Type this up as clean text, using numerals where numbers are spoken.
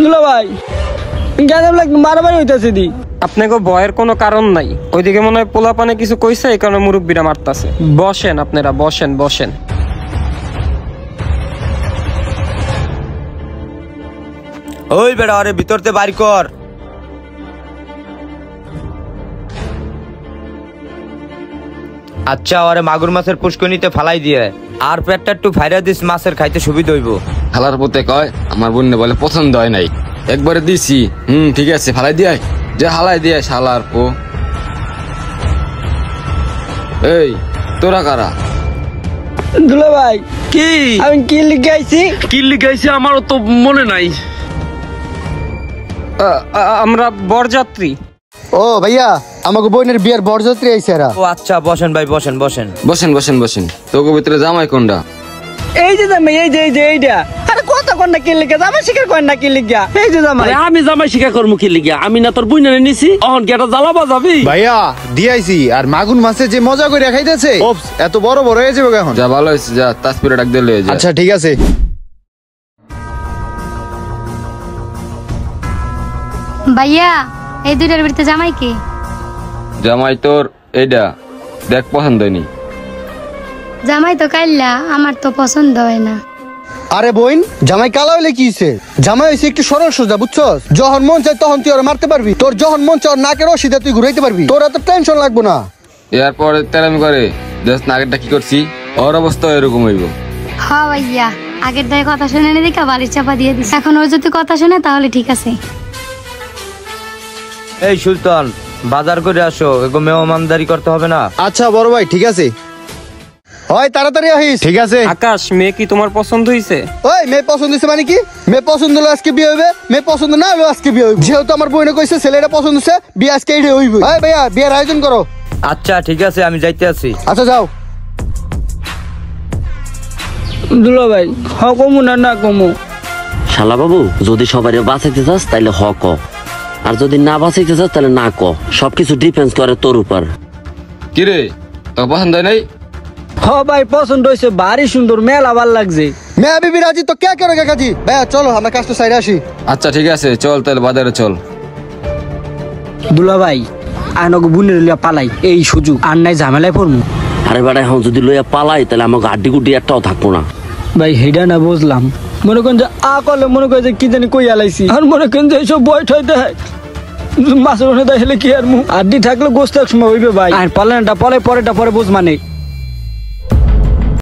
দুলা ভাই গেলাম লাগবে মারামারি হইতাছে দি। আপনাকে ভয়ের কোনো কারণ নাই, ওইদিকে মনে হয় পোলা পানে কিছু কইছে, এই কারণে মুরব্বীরা মারতাছে। বসেন আপনারা, বসেন বসেন। ওই বেড়া আরে ভিতরতে বাড়ি কর। আচ্ছা আরে মাগুর মাছের পুষ্কনিতে ফালাই দিয়ে আর পেটটা একটু ফাইরা দিস, মাছের খাইতে সুবিধা হইব। খালার পুতে কয় আমার বোনে বলে পছন্দ হয় নাই, একবারে দিছি। ঠিক আছে ফালাই দিয়ে যে হালাই দিয়ে শালার পো। এই তোরা কারা? দুলা ভাই কি আমি কি লিখে আইছি? কি লিখাইছে আমারও তো মনে নাই। আমরা বরযাত্রী। ও ভাইয়া আমাকে বোনের বিয়ের বরযাত্রী আইছে এরা। ও আচ্ছা বসেন ভাই, বসেন বসেন বসেন বসেন বসেন। তোকে ভিতরে জামাই কোনটা? এই যে জামাই, এই যে এইটা। আরে কত কোন না কি লিখে জামাই শিকার কোন না কি লিখা? এই যে জামাই। আমি জামাই শিখা করবো কি লিখিয়া? আমি না তোর বুইনারে নিছি, অহন কি একটা জ্বালাবা যাবি? ভাইয়া দিয়াইছি আর মাগুর মাছে যে মজা করে খাইতেছে এত বড় বড় হয়ে যাবে এখন। যা ভালো হয়েছে, যা তাসপিরে ডাক দিলে। আচ্ছা ঠিক আছে। ভাইয়া এই দুইটার ভিতরে জামাই কে? জামাই তোর এইটা দেখ পছন্দ হয়নি। জামাই তো কাইল্লা, আমার তো পছন্দ হয় না। আরে বোন জামাই কালা হইলে কি হইছে? জামাই হইছে একটু সরল সোজা, বুঝছস? যখন মন চাই তখন তুই ওরা মারতে পারবি, তোর যখন মন চাই নাকের রশিদে তুই ঘুরাইতে পারবি, তোর এত টেনশন লাগবো না। এরপরে তেরামি করে দেখ নাগেরটা কি করছি, ওর অবস্থা এরকম হইব। হ্যাঁ ভাইয়া আগের দায় কথা শুনে নি দেখা বাড়ির চাপা দিয়ে দিস। এখন ওর যদি কথা শুনে তাহলে ঠিক আছে। এই সুলতান বাজার করে আসো, এগো মেহমানদারি করতে হবে না। আচ্ছা বড় ভাই ঠিক আছে। হয় তাড়াতাড়ি আহিস। ঠিক আছে। আকাশ, মেয়ে কি তোমার পছন্দ হইছে? ওই মেয়ে পছন্দ হইছে মানে কি? মেয়ে পছন্দ হলে আজকে বিয়ে হইবে, মেয়ে পছন্দ না হলে আজকে বিয়ে হইবে। যেহেতু আমার বোনে কইছে ছেলেটা পছন্দ হইছে, বিয়ে আজকে এইটাই হইবে। এই ভাইয়া বিয়ের আয়োজন করো। আচ্ছা ঠিক আছে আমি যাইতে আছি। আচ্ছা যাও। দুলা ভাই হ কমু না কমু? শালা বাবু যদি সবাই বাঁচাইতে চাস তাইলে হ ক, আর যদি না বাঁচাইতে চাস তাহলে না ক। সবকিছু ডিপেন্ড করে তোর উপর। কিরে তোর পছন্দ হয় নাই? হ ভাই পছন্দ হইছে, ভারী সুন্দর, মেলা ভাল লাগছে। মেয়া বিবি রাজি তো কে করে কাকাজি? ভাইয়া চলো আমরা কাজটা সাইডে আসি। আচ্ছা ঠিক আছে চল তাহলে বাজারে চল। দুলা ভাই আনগো বুনের লিয়া পালাই, এই সুযোগ আর নাই ঝামেলায় পড়মু। আরে বেটা এখন যদি লইয়া পালাই তাহলে আমাকে হাড্ডি গুড্ডি একটাও থাকবো না। ভাই হেডা না বুঝলাম, মনে করেন যে করলে মনে করে যে কি জানি কই আলাইছি, আর মনে করেন যে এইসব বয়স হইতে হয় মাছের দেখলে কি আর মুখ আড্ডি থাকলে গোস্ত এক সময় হইবে ভাই। আর পালানটা পরে পরেটা পরে বুঝ মানে